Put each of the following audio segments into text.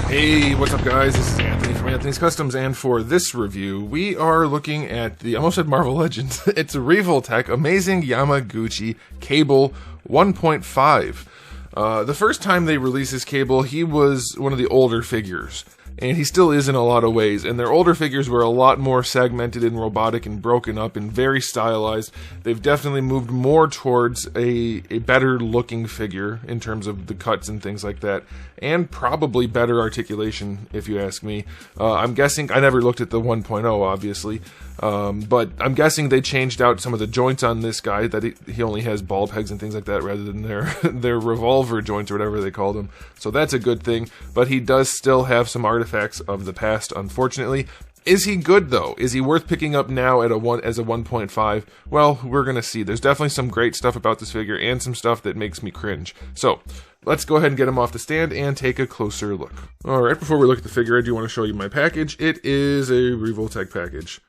Hey, what's up guys? This is Anthony from Anthony's Customs, and for this review, we are looking at the, I almost said Marvel Legends, it's a Revoltech Amazing Yamaguchi Cable 1.5. The first time they released this cable, he was one of the older figures, and he still is in a lot of ways, and their older figures were a lot more segmented and robotic and broken up and very stylized. They've definitely moved more towards a better looking figure in terms of the cuts and things like that, and probably better articulation, if you ask me. I'm guessing, I never looked at the 1.0, obviously, but I'm guessing they changed out some of the joints on this guy, that he only has ball pegs and things like that rather than their revolver joints or whatever they called them. So that's a good thing, but he does still have some artifacts of the past, unfortunately. Is he good though? Is he worth picking up now at as a 1.5? Well, we're gonna see. There's definitely some great stuff about this figure and some stuff that makes me cringe. So let's go ahead and get him off the stand and take a closer look. Alright, before we look at the figure, I do want to show you my package. It is a Revoltech package.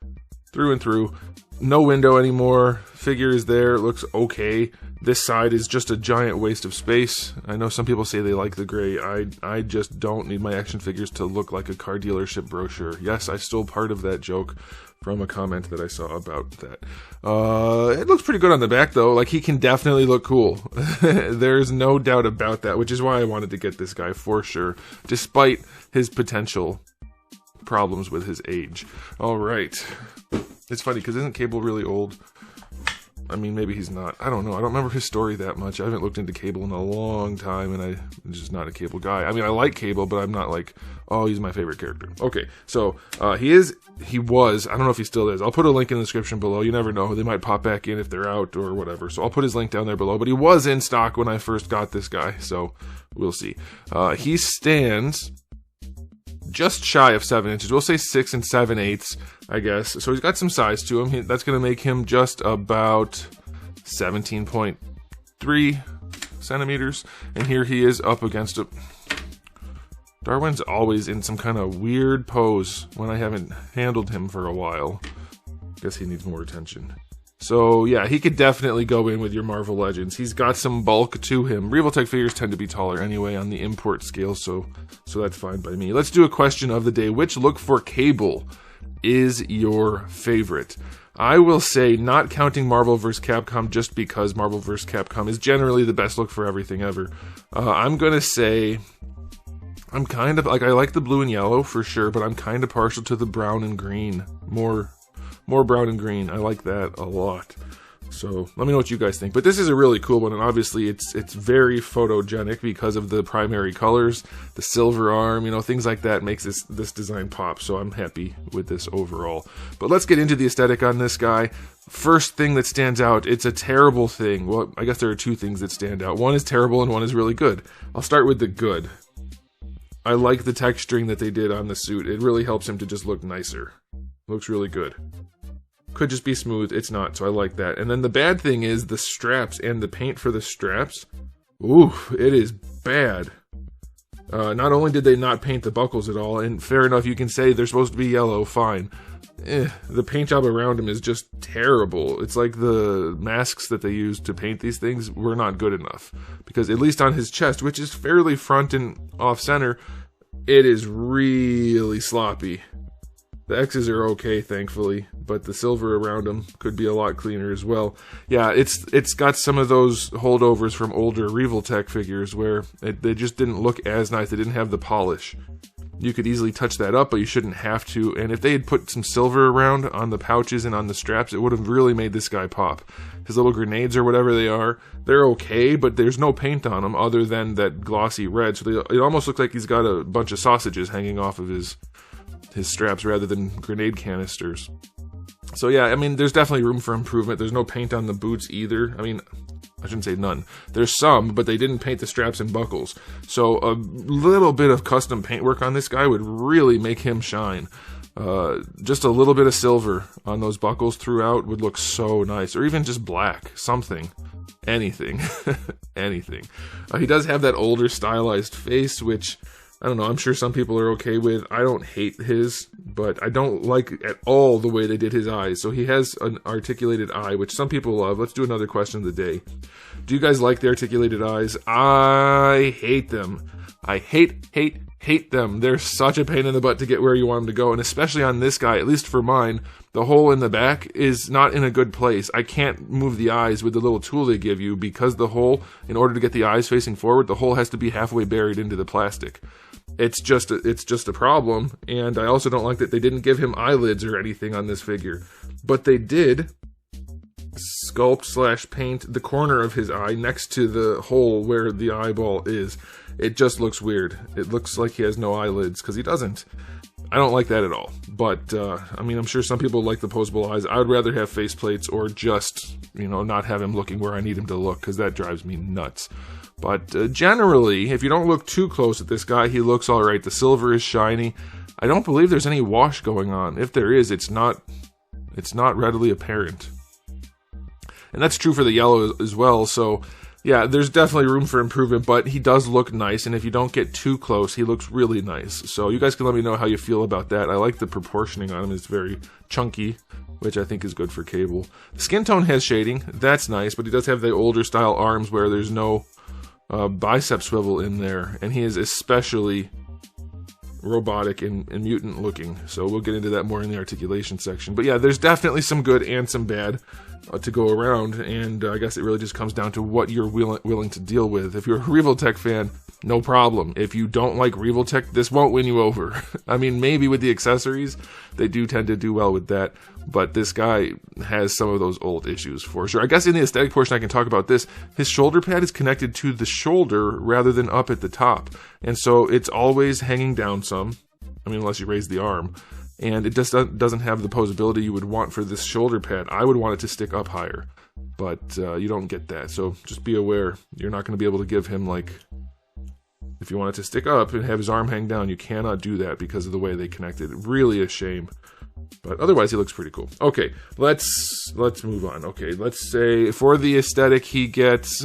Through and through. No window anymore. Figure is there. It looks okay. This side is just a giant waste of space. I know some people say they like the gray. I just don't need my action figures to look like a car dealership brochure. Yes, I stole part of that joke from a comment that I saw about that. It looks pretty good on the back though. Like, he can definitely look cool. There's no doubt about that, which is why I wanted to get this guy for sure, despite his potential problems with his age. Alright. It's funny, because isn't Cable really old? I mean, maybe he's not. I don't know. I don't remember his story that much. I haven't looked into Cable in a long time, and I'm just not a Cable guy. I mean, I like Cable, but I'm not like, oh, he's my favorite character. Okay, so he was, I don't know if he still is. I'll put a link in the description below. You never know. They might pop back in if they're out or whatever. So I'll put his link down there below. But he was in stock when I first got this guy, so we'll see. He stands just shy of 7 inches. We'll say 6 7/8, I guess. So he's got some size to him. That's going to make him just about 17.3 centimeters. And here he is up against a... Darwin's always in some kind of weird pose when I haven't handled him for a while. Guess he needs more attention. So yeah, he could definitely go in with your Marvel Legends. He's got some bulk to him. Revoltech figures tend to be taller anyway on the import scale, so that's fine by me. Let's do a question of the day. Which look for Cable is your favorite? I will say, not counting Marvel vs. Capcom, just because Marvel vs. Capcom is generally the best look for everything ever. I'm gonna say, I'm kind of, like, I like the blue and yellow for sure, but I'm kind of partial to the brown and green. More brown and green. I like that a lot. So let me know what you guys think. But this is a really cool one, and obviously it's very photogenic because of the primary colors, the silver arm, you know, things like that makes this design pop. So I'm happy with this overall. But let's get into the aesthetic on this guy. First thing that stands out, it's a terrible thing. Well, I guess there are two things that stand out. One is terrible and one is really good. I'll start with the good. I like the texturing that they did on the suit. It really helps him to just look nicer. Looks really good. Could just be smooth. It's not, so I like that. And then the bad thing is the straps and the paint for the straps. Ooh, it is bad. Not only did they not paint the buckles at all, and fair enough, you can say they're supposed to be yellow, fine. The paint job around them is just terrible. It's like the masks that they used to paint these things were not good enough. Because at least on his chest, which is fairly front and off-center, it is really sloppy. The X's are okay, thankfully, but the silver around them could be a lot cleaner as well. Yeah, it's got some of those holdovers from older Revoltech figures where they just didn't look as nice. They didn't have the polish. You could easily touch that up, but you shouldn't have to. And if they had put some silver around on the pouches and on the straps, it would have really made this guy pop. His little grenades or whatever they are, they're okay, but there's no paint on them other than that glossy red. So it almost looks like he's got a bunch of sausages hanging off of his straps rather than grenade canisters. So yeah, I mean, there's definitely room for improvement. There's no paint on the boots either. I mean, I shouldn't say none. There's some, but they didn't paint the straps and buckles. So a little bit of custom paintwork on this guy would really make him shine. Just a little bit of silver on those buckles throughout would look so nice. Or even just black. Something. Anything. Anything. He does have that older stylized face, which I don't know, I'm sure some people are okay with. I don't hate his, but I don't like at all the way they did his eyes. So he has an articulated eye, which some people love. Let's do another question of the day. Do you guys like the articulated eyes? I hate them. I hate them. They're such a pain in the butt to get where you want them to go, and especially on this guy, at least for mine, the hole in the back is not in a good place. I can't move the eyes with the little tool they give you because the hole, in order to get the eyes facing forward, the hole has to be halfway buried into the plastic. It's just a problem, and I also don't like that they didn't give him eyelids or anything on this figure. But they did sculpt / paint the corner of his eye next to the hole where the eyeball is. It just looks weird. It looks like he has no eyelids, because he doesn't. I don't like that at all. But, I mean, I'm sure some people like the posable eyes. I would rather have faceplates or just, you know, not have him looking where I need him to look, because that drives me nuts. But generally, if you don't look too close at this guy, he looks alright. The silver is shiny. I don't believe there's any wash going on. If there is, it's not readily apparent. And that's true for the yellow as well, so yeah, there's definitely room for improvement, but he does look nice, and if you don't get too close, he looks really nice. So you guys can let me know how you feel about that. I like the proportioning on him. It's very chunky, which I think is good for Cable. The skin tone has shading. That's nice, but he does have the older style arms where there's no bicep swivel in there, and he is especially robotic and mutant looking, so we'll get into that more in the articulation section. But yeah, there's definitely some good and some bad to go around, and I guess it really just comes down to what you're willing to deal with. If you're a Revoltech fan, no problem. If you don't like Revoltech, this won't win you over. I mean, maybe with the accessories, they do tend to do well with that, but this guy has some of those old issues for sure. I guess in the aesthetic portion I can talk about this. His shoulder pad is connected to the shoulder rather than up at the top, and so it's always hanging down some. I mean, unless you raise the arm. And it just doesn't have the posability you would want for this shoulder pad. I would want it to stick up higher, but you don't get that. So just be aware, you're not going to be able to give him, like, if you want it to stick up and have his arm hang down, you cannot do that because of the way they connected. Really a shame. But otherwise, he looks pretty cool. Okay, let's move on. Okay, let's say for the aesthetic, he gets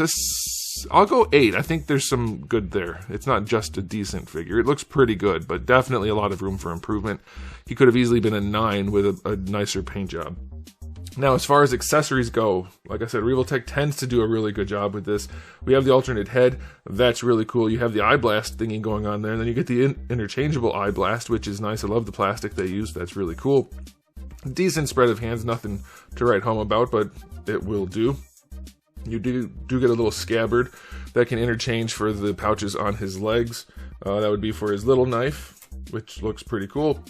I'll go 8. I think there's some good there. It's not just a decent figure. It looks pretty good, but definitely a lot of room for improvement. He could have easily been a 9 with a nicer paint job. Now, as far as accessories go, like I said, Revoltech tends to do a really good job with this. We have the alternate head. That's really cool. You have the eye blast thingy going on there, and then you get the interchangeable eye blast, which is nice. I love the plastic they use. That's really cool. Decent spread of hands. Nothing to write home about, but it will do. You do get a little scabbard that can interchange for the pouches on his legs. That would be for his little knife, which looks pretty cool.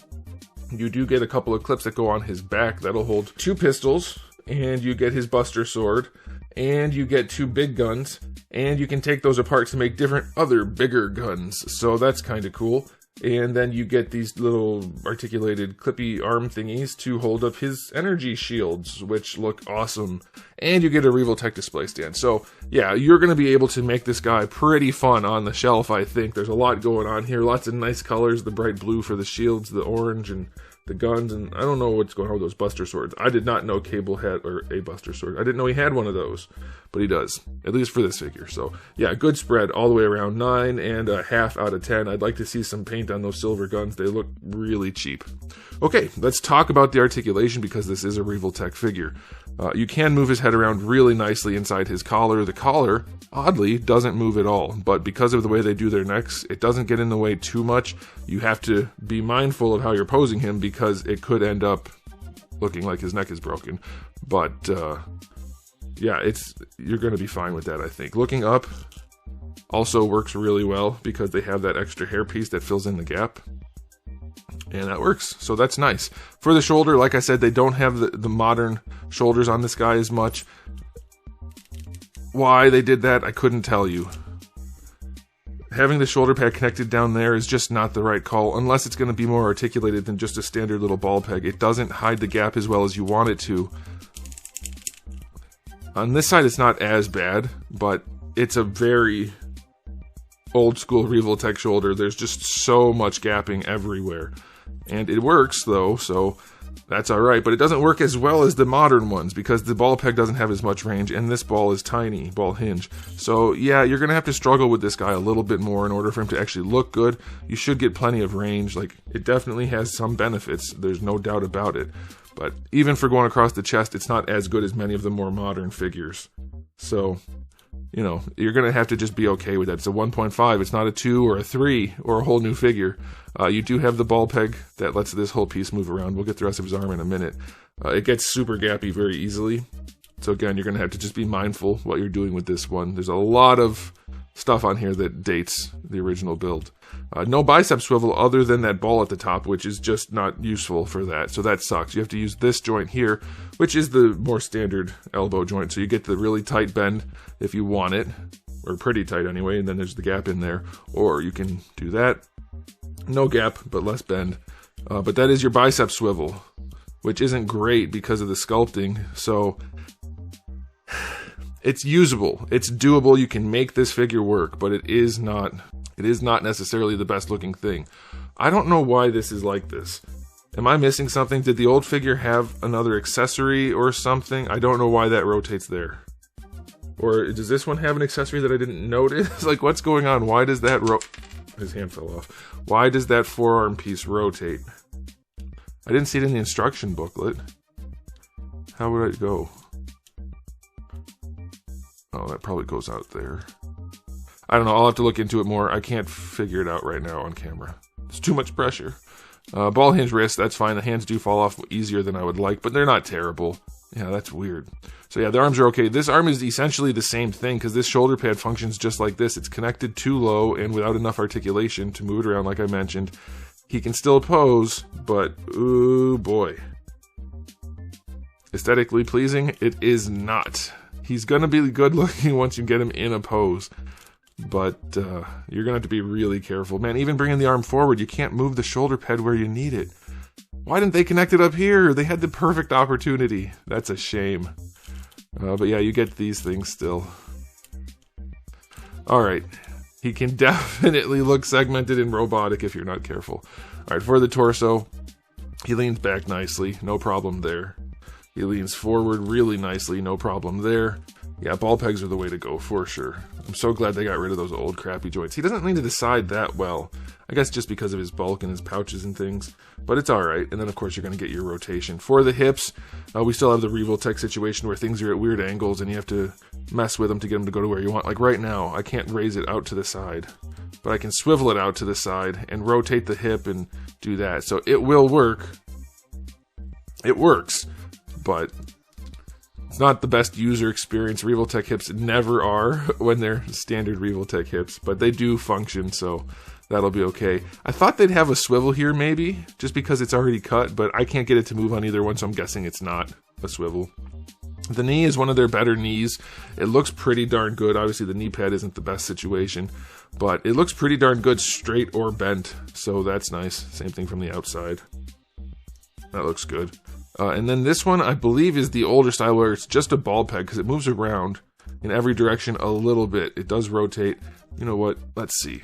You do get a couple of clips that go on his back that'll hold 2 pistols, and you get his Buster Sword, and you get 2 big guns, and you can take those apart to make different other bigger guns, so that's kind of cool. And then you get these little articulated clippy arm thingies to hold up his energy shields, which look awesome. And you get a Revoltech display stand. So yeah, you're going to be able to make this guy pretty fun on the shelf, I think. There's a lot going on here. Lots of nice colors. The bright blue for the shields, the orange, and the guns. And I don't know what's going on with those Buster Swords. I did not know Cable had a Buster Sword. I didn't know he had one of those. But he does, at least for this figure. So yeah, good spread all the way around. 9.5 out of 10. I'd like to see some paint on those silver guns. They look really cheap. Okay, let's talk about the articulation because this is a Revoltech figure. You can move his head around really nicely inside his collar. The collar, oddly, doesn't move at all, but because of the way they do their necks, it doesn't get in the way too much. You have to be mindful of how you're posing him because it could end up looking like his neck is broken. But yeah, you're going to be fine with that, I think. Looking up also works really well because they have that extra hairpiece that fills in the gap. And that works, so that's nice. For the shoulder, like I said, they don't have the modern shoulders on this guy as much. Why they did that, I couldn't tell you. Having the shoulder pad connected down there is just not the right call, unless it's going to be more articulated than just a standard little ball peg. It doesn't hide the gap as well as you want it to. On this side, it's not as bad, but it's a very old school Revoltech shoulder. There's just so much gapping everywhere. And it works, though, so that's alright. But it doesn't work as well as the modern ones, because the ball peg doesn't have as much range, and this ball is tiny, ball hinge. So, yeah, you're going to have to struggle with this guy a little bit more in order for him to actually look good. You should get plenty of range. Like, it definitely has some benefits. There's no doubt about it. But even for going across the chest, it's not as good as many of the more modern figures. So, you know, you're going to have to just be okay with that. It's a 1.5. It's not a 2 or a 3 or a whole new figure. You do have the ball peg that lets this whole piece move around. We'll get the rest of his arm in a minute. It gets super gappy very easily. So again, you're going to have to just be mindful what you're doing with this one. There's a lot of stuff on here that dates the original build. No bicep swivel other than that ball at the top, which is just not useful for that. So that sucks. You have to use this joint here, which is the more standard elbow joint. So you get the really tight bend if you want it, or pretty tight anyway, and then there's the gap in there. Or you can do that. No gap, but less bend. But that is your bicep swivel, which isn't great because of the sculpting. So it's usable. It's doable. You can make this figure work, but it is not necessarily the best looking thing. I don't know why this is like this. Am I missing something? Did the old figure have another accessory or something? I don't know why that rotates there. Or does this one have an accessory that I didn't notice? Like, what's going on? Why does that his hand fell off. Why does that forearm piece rotate? I didn't see it in the instruction booklet. How would it go? Oh, that probably goes out there. I don't know. I'll have to look into it more. I can't figure it out right now on camera. It's too much pressure. Ball hinge wrist, that's fine. The hands do fall off easier than I would like, but they're not terrible. Yeah, that's weird. So yeah, the arms are okay. This arm is essentially the same thing because this shoulder pad functions just like this. It's connected too low and without enough articulation to move it around like I mentioned. He can still pose, but ooh boy. Aesthetically pleasing, it is not. He's gonna be good looking once you get him in a pose. But you're going to have to be really careful. Man, even bringing the arm forward, you can't move the shoulder pad where you need it. Why didn't they connect it up here? They had the perfect opportunity. That's a shame. But yeah, you get these things still. Alright. He can definitely look segmented and robotic if you're not careful. Alright, for the torso, he leans back nicely. No problem there. He leans forward really nicely. No problem there. Yeah, ball pegs are the way to go, for sure. I'm so glad they got rid of those old crappy joints. He doesn't lean to the side that well. I guess just because of his bulk and his pouches and things. But it's alright. And then, of course, you're going to get your rotation. For the hips, we still have the Revoltech situation where things are at weird angles and you have to mess with them to get them to go to where you want. Like right now, I can't raise it out to the side. But I can swivel it out to the side and rotate the hip and do that. So it will work. It works. But it's not the best user experience. Revoltech hips never are when they're standard Revoltech hips, but they do function, so that'll be okay. I thought they'd have a swivel here maybe, just because it's already cut, but I can't get it to move on either one, so I'm guessing it's not a swivel. The knee is one of their better knees. It looks pretty darn good. Obviously the knee pad isn't the best situation, but it looks pretty darn good straight or bent, so that's nice. Same thing from the outside. That looks good. And then this one, I believe, is the older style where it's just a ball peg because it moves around in every direction a little bit. It does rotate. You know what? Let's see.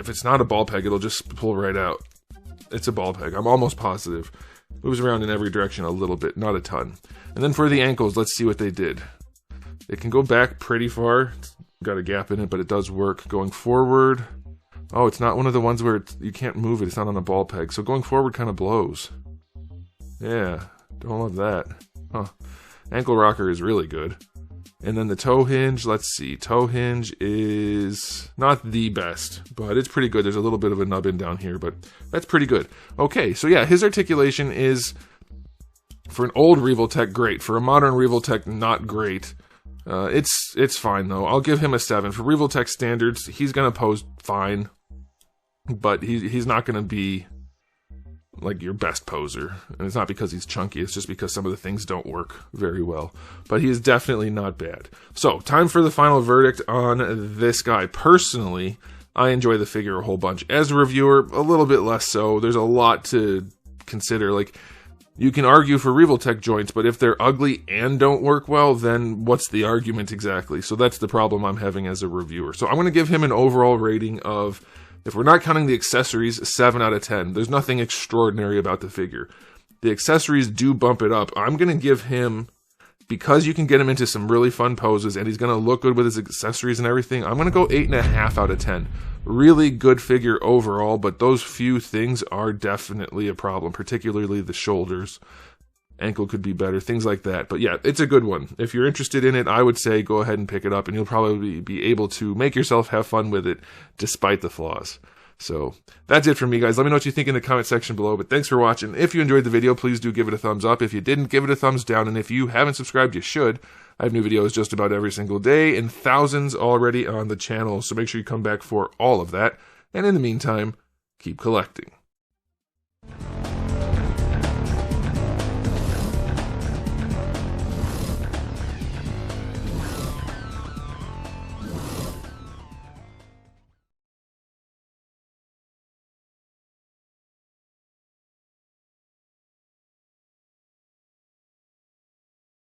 If it's not a ball peg, it'll just pull right out. It's a ball peg. I'm almost positive. Moves around in every direction a little bit, not a ton. And then for the ankles, let's see what they did. It can go back pretty far. It's got a gap in it, but it does work. Going forward. Oh, it's not one of the ones where you can't move it. It's not on a ball peg. So going forward kind of blows. Yeah, don't love that. Huh. Ankle rocker is really good. And then the toe hinge, let's see. Toe hinge is not the best, but it's pretty good. There's a little bit of a nubbin down here, but that's pretty good. Okay, so yeah, his articulation is, for an old Revoltech, great. For a modern Revoltech, not great. It's fine, though. I'll give him a 7. For Revoltech standards, he's going to pose fine, but he's not going to be like your best poser. And it's not because he's chunky, it's just because some of the things don't work very well. But he is definitely not bad. So, time for the final verdict on this guy. Personally, I enjoy the figure a whole bunch. As a reviewer, a little bit less so. There's a lot to consider. Like, you can argue for Revoltech joints, but if they're ugly and don't work well, then what's the argument exactly? So that's the problem I'm having as a reviewer. So I'm going to give him an overall rating of, if we're not counting the accessories, 7 out of 10. There's nothing extraordinary about the figure. The accessories do bump it up. I'm going to give him, because you can get him into some really fun poses and he's going to look good with his accessories and everything, I'm going to go 8.5 out of 10. Really good figure overall, but those few things are definitely a problem, particularly the shoulders. ankle could be better, things like that. But yeah, it's a good one. If you're interested in it, I would say go ahead and pick it up, and you'll probably be able to make yourself have fun with it despite the flaws. So that's it from me, guys. Let me know what you think in the comment section below. But thanks for watching. If you enjoyed the video, please do give it a thumbs up. If you didn't, give it a thumbs down. And if you haven't subscribed, you should. I have new videos just about every single day and thousands already on the channel. So make sure you come back for all of that. And in the meantime, keep collecting.